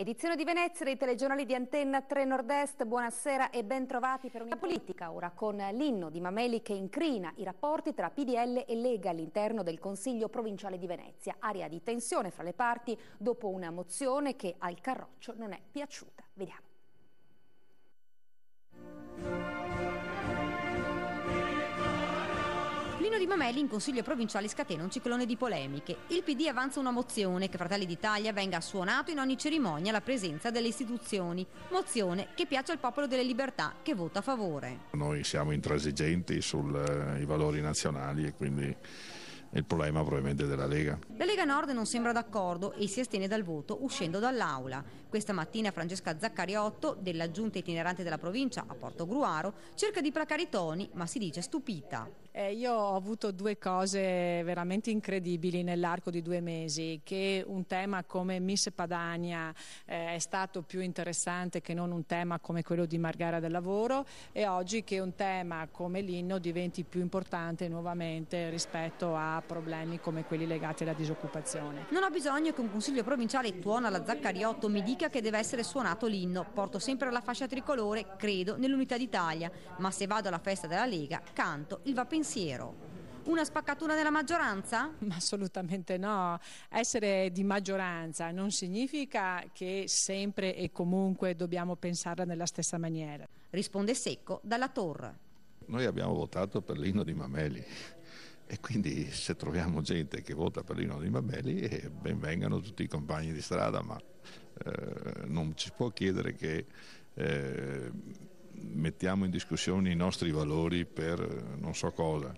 Edizione di Venezia dei telegiornali di Antenna 3 Nord-Est, buonasera e ben trovati per una politica ora con l'inno di Mameli che incrina i rapporti tra PDL e Lega all'interno del Consiglio provinciale di Venezia, area di tensione fra le parti dopo una mozione che al Carroccio non è piaciuta. Vediamo. L'inno di Mameli in Consiglio provinciale scatena un ciclone di polemiche. Il PD avanza una mozione che Fratelli d'Italia venga suonato in ogni cerimonia alla presenza delle istituzioni. Mozione che piace al Popolo delle Libertà, che vota a favore. Noi siamo intransigenti sui valori nazionali e quindi il problema probabilmente della Lega. La Lega Nord non sembra d'accordo e si astiene dal voto uscendo dall'aula. Questa mattina Francesca Zaccariotto, della giunta itinerante della provincia a Portogruaro, cerca di placare i toni ma si dice stupita. Io ho avuto due cose veramente incredibili nell'arco di 2 mesi, che un tema come Miss Padania è stato più interessante che non un tema come quello di Margara del Lavoro, e oggi che un tema come l'inno diventi più importante nuovamente rispetto a problemi come quelli legati alla disoccupazione. Non ho bisogno che un consiglio provinciale tuona la Zaccariotto mi dica che deve essere suonato l'inno. Porto sempre la fascia tricolore, credo nell'unità d'Italia, ma se vado alla festa della Lega canto il va pensiero. Una spaccatura della maggioranza? Ma assolutamente no. Essere di maggioranza non significa che sempre e comunque dobbiamo pensarla nella stessa maniera. Risponde secco dalla Torre. Noi abbiamo votato per l'inno di Mameli e quindi se troviamo gente che vota per l'inno di Mameli, ben vengano tutti i compagni di strada, ma non ci può chiedere che mettiamo in discussione i nostri valori per non so cosa.